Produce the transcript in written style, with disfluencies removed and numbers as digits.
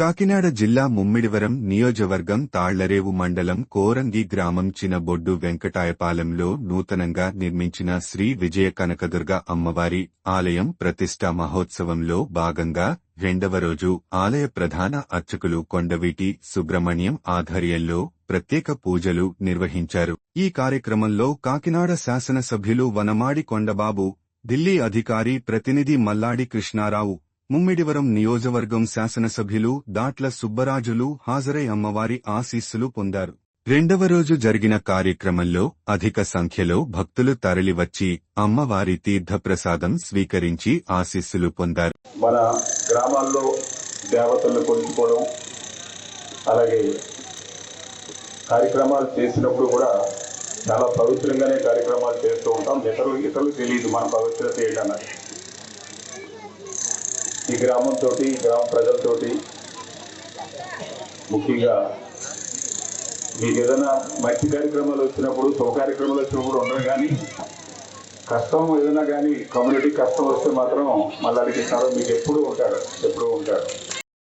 కాకినాడ జిల్లా ముమ్మిడివరం నియోజకవర్గం తాళ్లరేవు మండలం కోరంగి గ్రామం చినబొడ్డు వెంకటాయపాలెంలో నూతనంగా నిర్మించిన శ్రీ విజయ కనకదుర్గ అమ్మవారి ఆలయం ప్రతిష్ఠా మహోత్సవంలో భాగంగా రెండవ రోజు ఆలయ ప్రధాన అర్చకులు కొండవీటి సుబ్రహ్మణ్యం ఆధ్వర్యంలో ప్రత్యేక పూజలు నిర్వహించారు. ఈ కార్యక్రమంలో కాకినాడ శాసనసభ్యులు వనమాడి కొండబాబు, ఢిల్లీ అధికారి ప్రతినిధి మల్లాడి కృష్ణారావు, ముమ్మిడివరం నియోజకవర్గం శాసనసభ్యులు దాట్ల సుబ్బరాజులు హాజరై అమ్మవారి ఆశీస్సులు పొందారు. రెండవ రోజు జరిగిన కార్యక్రమంలో అధిక సంఖ్యలో భక్తులు తరలివచ్చి అమ్మవారి తీర్థప్రసాదం స్వీకరించి ఆశీస్సులు పొందారు. మన గ్రామాల్లో దేవతలను కొలుచుకోవడం, అలాగే కార్యక్రమాలు చేసినప్పుడు కూడా చాలా పవిత్రంగానే కార్యక్రమాలు చేస్తూ ఉంటాం. ఇతరులకు తెలియదు మన పవిత్రత ఏంటన్నది. ఈ గ్రామంతో, ఈ గ్రామ ప్రజలతోటి ముఖ్యంగా మీకు ఏదైనా మంచి కార్యక్రమాలు వచ్చినప్పుడు, శుభ కార్యక్రమాలు వచ్చినప్పుడు ఉండరు, కానీ కష్టం ఏదైనా కానీ కమ్యూనిటీ కష్టం వస్తే మాత్రం మళ్ళీ అడిగిస్తారు. మీకు ఎప్పుడూ ఉంటాడు.